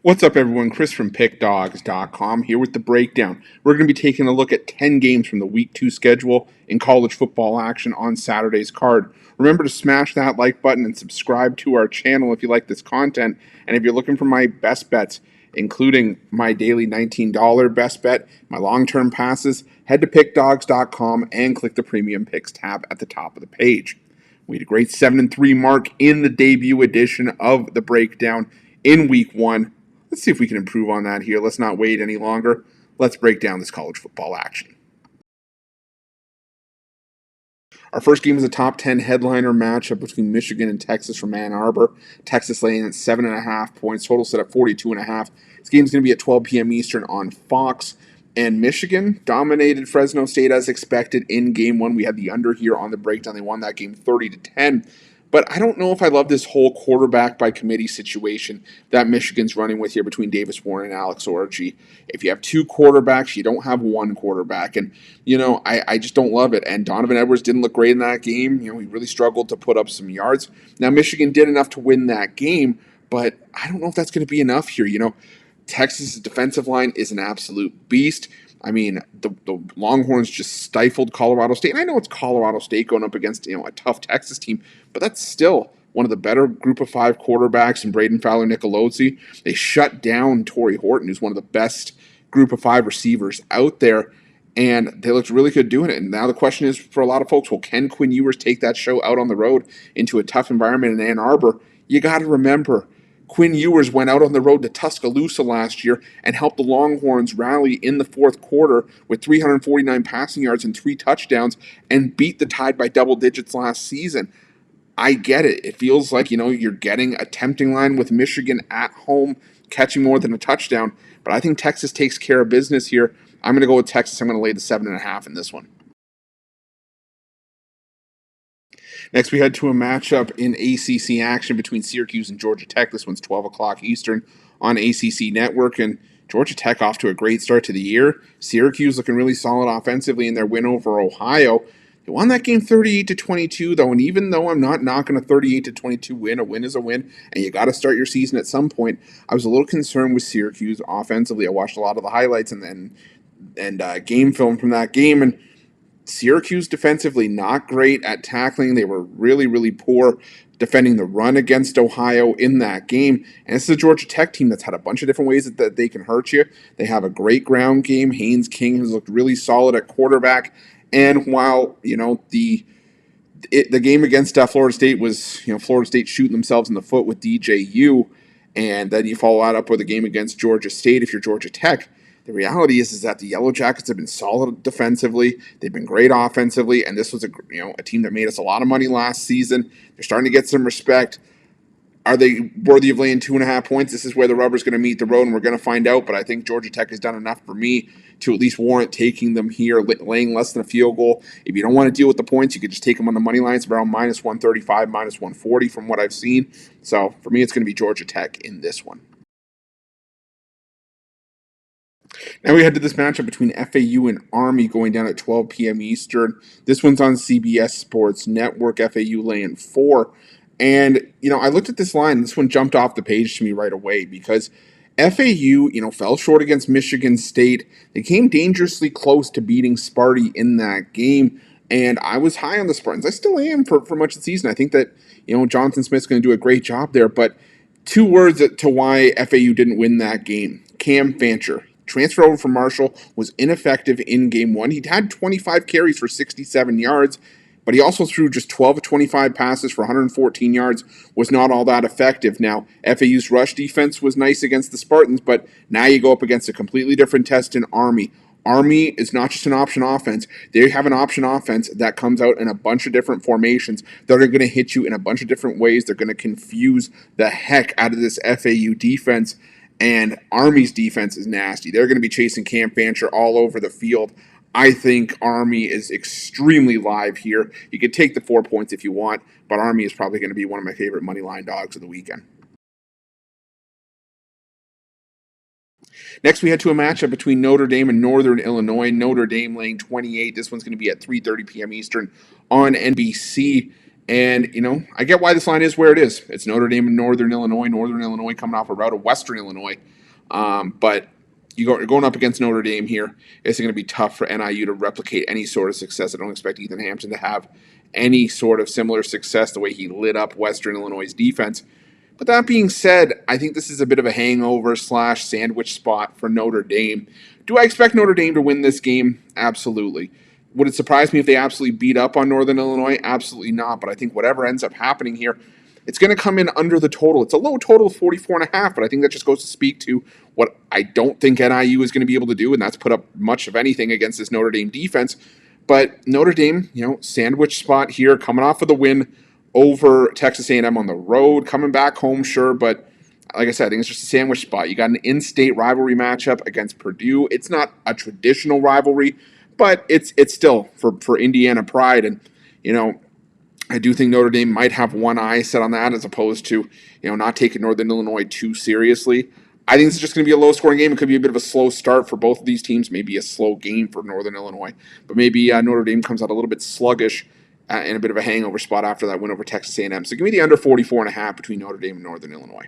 What's up, everyone? Chris from Pickdawgz.com here with the breakdown. We're going to be taking a look at 10 games from the Week 2 schedule in college football action on Saturday's card. Remember to smash that like button and subscribe to our channel if you like this content. And if you're looking for my best bets, including my daily $19 best bet, my long-term passes, head to Pickdawgz.com and click the Premium Picks tab at the top of the page. We had a great 7-3 mark in the debut edition of the breakdown in Week 1. Let's see if we can improve on that here. Let's not wait any longer. Let's break down this college football action. Our first game is a top 10 headliner matchup between Michigan and Texas from Ann Arbor. Texas laying at 7.5 points. Total set at 42.5. This game is going to be at 12 p.m. Eastern on Fox. And Michigan dominated Fresno State as expected in Game 1. We had the under here on the breakdown. They won that game 30-10. But I don't know if I love this whole quarterback by committee situation that Michigan's running with here between Davis Warren and Alex Orji. If you have two quarterbacks, you don't have one quarterback. And, I just don't love it. And Donovan Edwards didn't look great in that game. He really struggled to put up some yards. Now, Michigan did enough to win that game, but I don't know if that's going to be enough here. Texas' defensive line is an absolute beast. I mean, the Longhorns just stifled Colorado State. And I know it's Colorado State going up against, a tough Texas team, but that's still one of the better group of five quarterbacks in Braden Fowler Nicolosi. They shut down Torrey Horton, who's one of the best group of five receivers out there, and they looked really good doing it. And now the question is for a lot of folks, well, can Quinn Ewers take that show out on the road into a tough environment in Ann Arbor? You got to remember, Quinn Ewers went out on the road to Tuscaloosa last year and helped the Longhorns rally in the fourth quarter with 349 passing yards and 3 touchdowns and beat the Tide by double digits last season. I get it. It feels like, you're getting a tempting line with Michigan at home, catching more than a touchdown. But I think Texas takes care of business here. I'm going to go with Texas. I'm going to lay the 7.5 in this one. Next, we head to a matchup in ACC action between Syracuse and Georgia Tech. This one's 12 o'clock Eastern on ACC Network, and Georgia Tech off to a great start to the year. Syracuse looking really solid offensively in their win over Ohio. They won that game 38-22, though, and even though I'm not knocking a 38-22 win, a win is a win, and you got to start your season at some point, I was a little concerned with Syracuse offensively. I watched a lot of the highlights and game film from that game, and Syracuse defensively not great at tackling. They were really, really poor defending the run against Ohio in that game. And this is a Georgia Tech team that's had a bunch of different ways that they can hurt you. They have a great ground game. Haynes King has looked really solid at quarterback. And while, the game against Florida State was, Florida State shooting themselves in the foot with DJU, and then you follow that up with a game against Georgia State if you're Georgia Tech. The reality is that the Yellow Jackets have been solid defensively. They've been great offensively, and this was a team that made us a lot of money last season. They're starting to get some respect. Are they worthy of laying 2.5 points? This is where the rubber's going to meet the road, and we're going to find out. But I think Georgia Tech has done enough for me to at least warrant taking them here, laying less than a field goal. If you don't want to deal with the points, you could just take them on the money line. It's around minus 135, minus 140 from what I've seen. So for me, it's going to be Georgia Tech in this one. Now we head to this matchup between FAU and Army going down at 12 p.m. Eastern. This one's on CBS Sports Network, FAU laying 4. And, I looked at this line, and this one jumped off the page to me right away because FAU, fell short against Michigan State. They came dangerously close to beating Sparty in that game, and I was high on the Spartans. I still am for much of the season. I think that, Jonathan Smith's going to do a great job there, but 2 words to why FAU didn't win that game. Cam Fancher. Transfer over from Marshall, was ineffective in Game 1. He'd had 25 carries for 67 yards, but he also threw just 12 of 25 passes for 114 yards, was not all that effective. Now, FAU's rush defense was nice against the Spartans, but now you go up against a completely different test in Army. Army is not just an option offense. They have an option offense that comes out in a bunch of different formations that are going to hit you in a bunch of different ways. They're going to confuse the heck out of this FAU defense. And Army's defense is nasty. They're going to be chasing Cam Fancher all over the field. I think Army is extremely live here. You can take the 4 points if you want, but Army is probably going to be one of my favorite money line dogs of the weekend. Next, we head to a matchup between Notre Dame and Northern Illinois. Notre Dame laying 28. This one's going to be at 3:30 p.m. Eastern on NBC. And, I get why this line is where it is. It's Notre Dame and Northern Illinois. Northern Illinois coming off a route of Western Illinois. But you're going up against Notre Dame here. It's going to be tough for NIU to replicate any sort of success. I don't expect Ethan Hampton to have any sort of similar success the way he lit up Western Illinois' defense. But that being said, I think this is a bit of a hangover / sandwich spot for Notre Dame. Do I expect Notre Dame to win this game? Absolutely. Would it surprise me if they absolutely beat up on Northern Illinois? Absolutely not. But I think whatever ends up happening here, it's going to come in under the total. It's a low total of 44.5, but I think that just goes to speak to what I don't think NIU is going to be able to do, and that's put up much of anything against this Notre Dame defense. But Notre Dame, sandwich spot here, coming off of the win over Texas A&M on the road, coming back home, sure, but like I said, I think it's just a sandwich spot. You got an in-state rivalry matchup against Purdue. It's not a traditional rivalry, but it's still for Indiana pride. And, I do think Notre Dame might have one eye set on that as opposed to, not taking Northern Illinois too seriously. I think it's just going to be a low-scoring game. It could be a bit of a slow start for both of these teams, maybe a slow game for Northern Illinois. But maybe Notre Dame comes out a little bit sluggish in a bit of a hangover spot after that win over Texas A&M. So give me the under 44.5 between Notre Dame and Northern Illinois.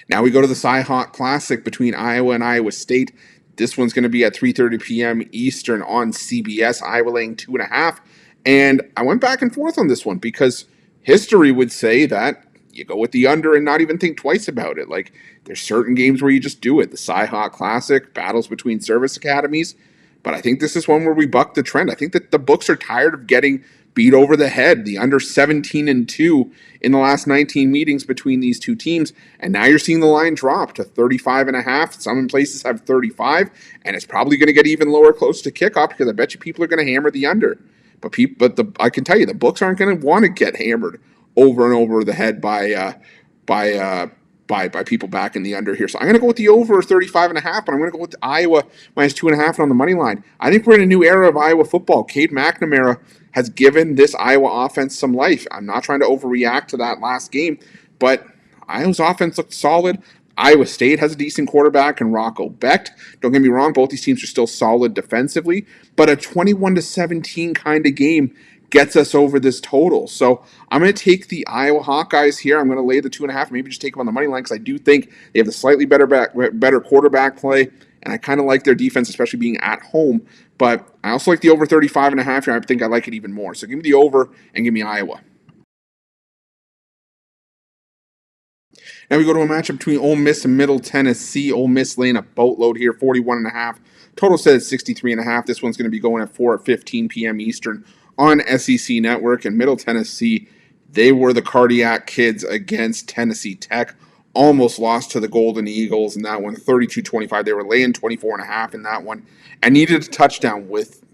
Now we go to the Cy-Hawk Classic between Iowa and Iowa State. This one's going to be at 3:30 p.m. Eastern on CBS. Iowa laying 2.5. And I went back and forth on this one because history would say that you go with the under and not even think twice about it. Like, there's certain games where you just do it. The Cy-Hawk Classic, battles between service academies. But I think this is one where we buck the trend. I think that the books are tired of getting beat over the head. The under 17-2 in the last 19 meetings between these two teams. And now you're seeing the line drop to 35.5. Some places have 35. And it's probably going to get even lower close to kickoff because I bet you people are going to hammer the under. But I can tell you, the books aren't going to want to get hammered over and over the head by people back in the under here. So I'm going to go with the over 35.5, but I'm going to go with Iowa minus 2.5 on the money line. I think we're in a new era of Iowa football. Cade McNamara has given this Iowa offense some life. I'm not trying to overreact to that last game, but Iowa's offense looked solid. Iowa State has a decent quarterback in Rocco Becht. Don't get me wrong, both these teams are still solid defensively, but a 21-17 kind of game gets us over this total. So I'm going to take the Iowa Hawkeyes here. I'm going to lay the 2.5, maybe just take them on the money line because I do think they have the slightly better quarterback play, and I kind of like their defense, especially being at home. But I also like the over 35.5 here. I think I like it even more. So give me the over and give me Iowa. Now we go to a matchup between Ole Miss and Middle Tennessee. Ole Miss laying a boatload here, 41.5. Total set at 63.5. This one's going to be going at 4:15 p.m. Eastern on SEC Network. And Middle Tennessee, they were the cardiac kids against Tennessee Tech. Almost lost to the Golden Eagles in that one, 32-25. They were laying 24.5 in that one and needed a touchdown with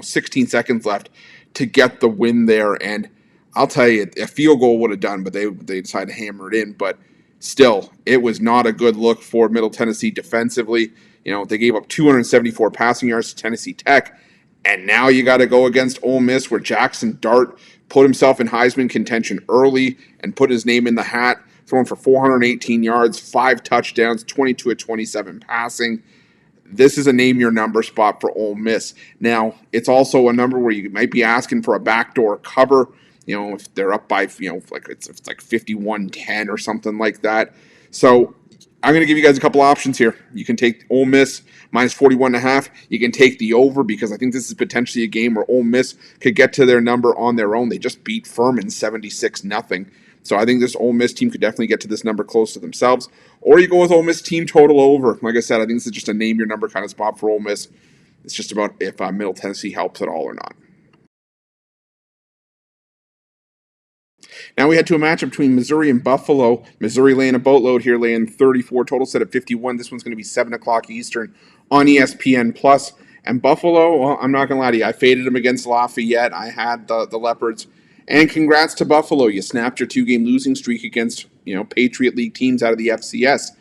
16 seconds left to get the win there. And I'll tell you, a field goal would have done, but they decided to hammer it in. But still, it was not a good look for Middle Tennessee defensively. They gave up 274 passing yards to Tennessee Tech. And now you got to go against Ole Miss, where Jackson Dart put himself in Heisman contention early and put his name in the hat, throwing for 418 yards, 5 touchdowns, 22 of 27 passing. This is a name your number spot for Ole Miss. Now, it's also a number where you might be asking for a backdoor cover. If they're up by, it's like 51-10 or something like that. So I'm going to give you guys a couple options here. You can take Ole Miss minus 41.5. You can take the over because I think this is potentially a game where Ole Miss could get to their number on their own. They just beat Furman 76-0. So I think this Ole Miss team could definitely get to this number close to themselves. Or you go with Ole Miss team total over. Like I said, I think this is just a name your number kind of spot for Ole Miss. It's just about if Middle Tennessee helps at all or not. Now we head to a matchup between Missouri and Buffalo. Missouri laying a boatload here, laying 34, total set at 51. This one's going to be 7 o'clock Eastern on ESPN+. And Buffalo, well, I'm not going to lie to you, I faded them against Lafayette. I had the Leopards. And congrats to Buffalo. You snapped your 2-game losing streak against Patriot League teams out of the FCS.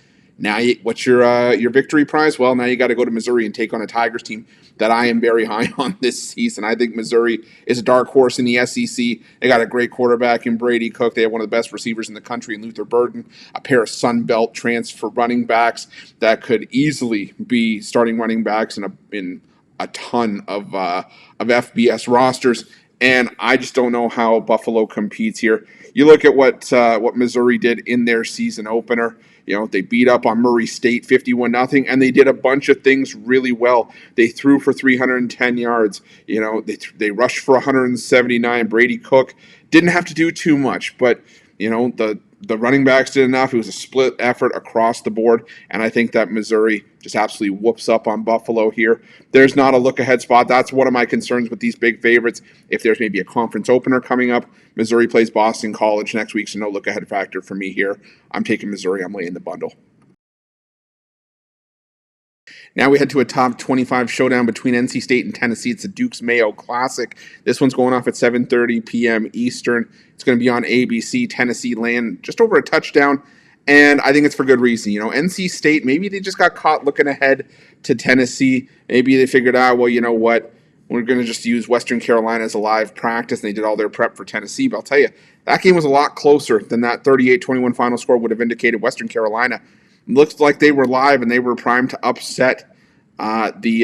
Now, what's your victory prize? Well, now you got to go to Missouri and take on a Tigers team that I am very high on this season. I think Missouri is a dark horse in the SEC. They got a great quarterback in Brady Cook. They have one of the best receivers in the country in Luther Burden, a pair of Sun Belt transfer running backs that could easily be starting running backs in a ton of FBS rosters. and I just don't know how Buffalo competes here. You look at what Missouri did in their season opener. They beat up on Murray State 51-0, and they did a bunch of things really well. They threw for 310 yards. They rushed for 179. Brady Cook didn't have to do too much, but the running backs did enough. It was a split effort across the board, and I think that Missouri just absolutely whoops up on Buffalo here. There's not a look-ahead spot. That's one of my concerns with these big favorites. If there's maybe a conference opener coming up, Missouri plays Boston College next week, so no look-ahead factor for me here. I'm taking Missouri. I'm laying the bundle. Now we head to a top 25 showdown between NC State and Tennessee. It's the Duke's Mayo Classic. This one's going off at 7:30 p.m. Eastern. It's going to be on ABC. Tennessee laying just over a touchdown, and I think it's for good reason. NC State, maybe they just got caught looking ahead to Tennessee. Maybe they figured out, well, you know what? We're going to just use Western Carolina as a live practice, and they did all their prep for Tennessee. But I'll tell you, that game was a lot closer than that 38-21 final score would have indicated. Western Carolina looked like they were live and they were primed to upset the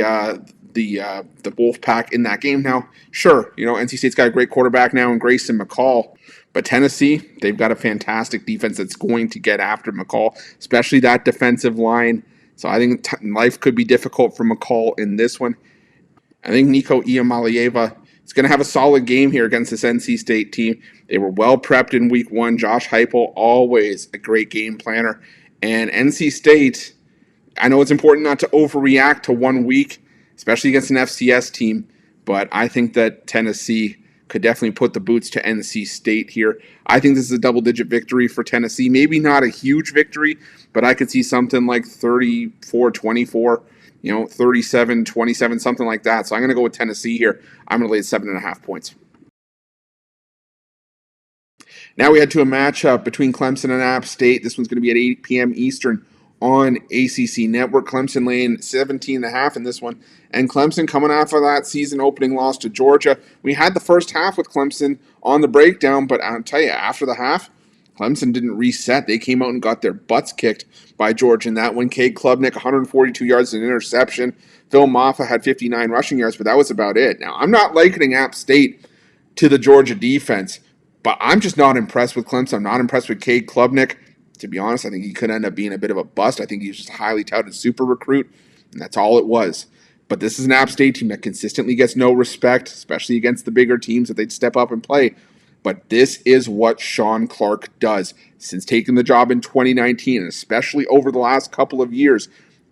Wolfpack in that game. Now, sure, NC State's got a great quarterback now in Grayson McCall, but Tennessee, they've got a fantastic defense that's going to get after McCall, especially that defensive line. So I think life could be difficult for McCall in this one. I think Nico Iamaleava is going to have a solid game here against this NC State team. They were well prepped in week one. Josh Heupel, always a great game planner. And NC State, I know it's important not to overreact to 1 week, especially against an FCS team, but I think that Tennessee could definitely put the boots to NC State here. I think this is a double-digit victory for Tennessee. Maybe not a huge victory, but I could see something like 34-24, 37-27, something like that. So I'm going to go with Tennessee here. I'm going to lay 7.5 points. Now we head to a matchup between Clemson and App State. This one's going to be at 8 p.m. Eastern on ACC Network. Clemson laying 17.5 in this one. And Clemson coming off of that season opening loss to Georgia. We had the first half with Clemson on the breakdown, but I'll tell you, after the half, Clemson didn't reset. They came out and got their butts kicked by Georgia in that one. Cade Klubnik, 142 yards and an interception. Phil Maffa had 59 rushing yards, but that was about it. Now, I'm not likening App State to the Georgia defense, but I'm just not impressed with Clemson. I'm not impressed with Cade Klubnik. To be honest, I think he could end up being a bit of a bust. I think he was just a highly touted super recruit, and that's all it was. But this is an App State team that consistently gets no respect, especially against the bigger teams that they'd step up and play. But this is what Sean Clark does. Since taking the job in 2019, and especially over the last couple of years,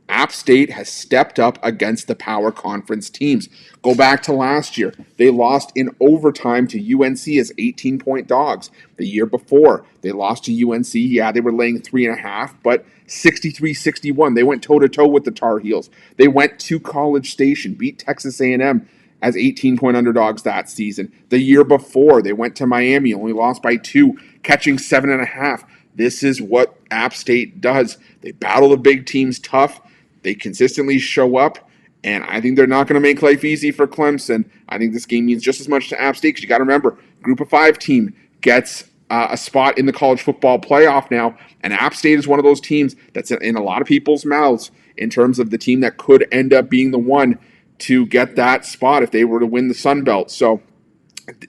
App State has stepped up against the power conference teams. Go back to last year. They lost in overtime to UNC as 18-point dogs. The year before, they lost to UNC. Yeah, they were laying 3.5, but 63-61. They went toe-to-toe with the Tar Heels. They went to College Station, beat Texas A&M as 18-point underdogs that season. The year before, they went to Miami, only lost by 2, catching 7.5. This is what App State does. They battle the big teams tough. They consistently show up, and I think they're not going to make life easy for Clemson. I think this game means just as much to App State, because you got to remember, Group of 5 team gets a spot in the college football playoff now, and App State is one of those teams that's in a lot of people's mouths in terms of the team that could end up being the one to get that spot if they were to win the Sun Belt. So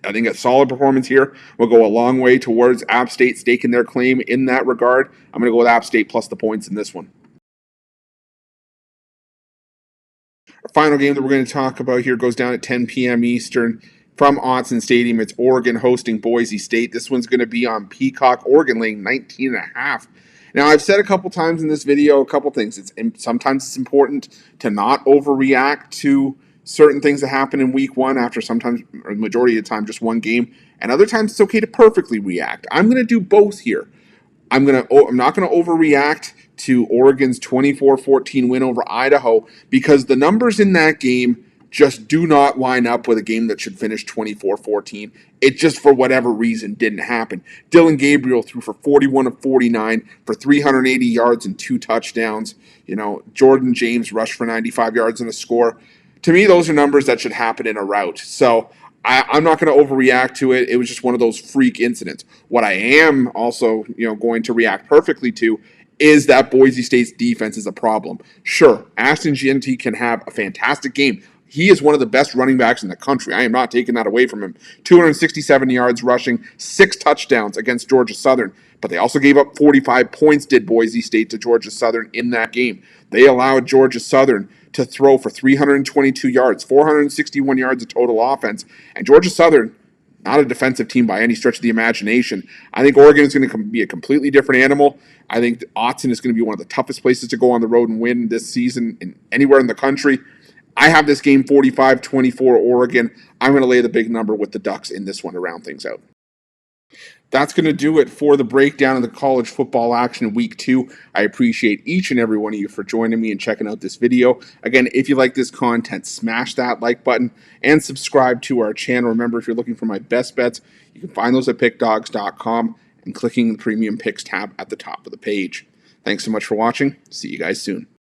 I think a solid performance here will go a long way towards App State staking their claim in that regard. I'm going to go with App State plus the points in this one. Our final game that we're going to talk about here goes down at 10 p.m. Eastern from Autzen Stadium. It's Oregon hosting Boise State. This one's going to be on Peacock. Oregon laying 19.5. Now, I've said a couple times in this video a couple things. Sometimes it's important to not overreact to certain things that happen in week one after sometimes, or the majority of the time, just one game. And other times it's okay to perfectly react. I'm going to do both here. I'm not going to overreact to Oregon's 24-14 win over Idaho because the numbers in that game just do not line up with a game that should finish 24-14. It just, for whatever reason, didn't happen. Dylan Gabriel threw for 41 of 49 for 380 yards and 2 touchdowns. Jordan James rushed for 95 yards and a score. To me, those are numbers that should happen in a rout. So I'm not going to overreact to it. It was just one of those freak incidents. What I am also, going to react perfectly to is that Boise State's defense is a problem. Sure, Ashton Jeanty can have a fantastic game. He is one of the best running backs in the country. I am not taking that away from him. 267 yards rushing, 6 touchdowns against Georgia Southern. But they also gave up 45 points, did Boise State, to Georgia Southern in that game. They allowed Georgia Southern to throw for 322 yards, 461 yards of total offense. And Georgia Southern, not a defensive team by any stretch of the imagination. I think Oregon is going to be a completely different animal. I think Autzen is going to be one of the toughest places to go on the road and win this season anywhere in the country. I have this game 45-24 Oregon. I'm going to lay the big number with the Ducks in this one to round things out. That's going to do it for the breakdown of the college football action in week 2. I appreciate each and every one of you for joining me and checking out this video. Again, if you like this content, smash that like button and subscribe to our channel. Remember, if you're looking for my best bets, you can find those at pickdawgz.com and clicking the Premium Picks tab at the top of the page. Thanks so much for watching. See you guys soon.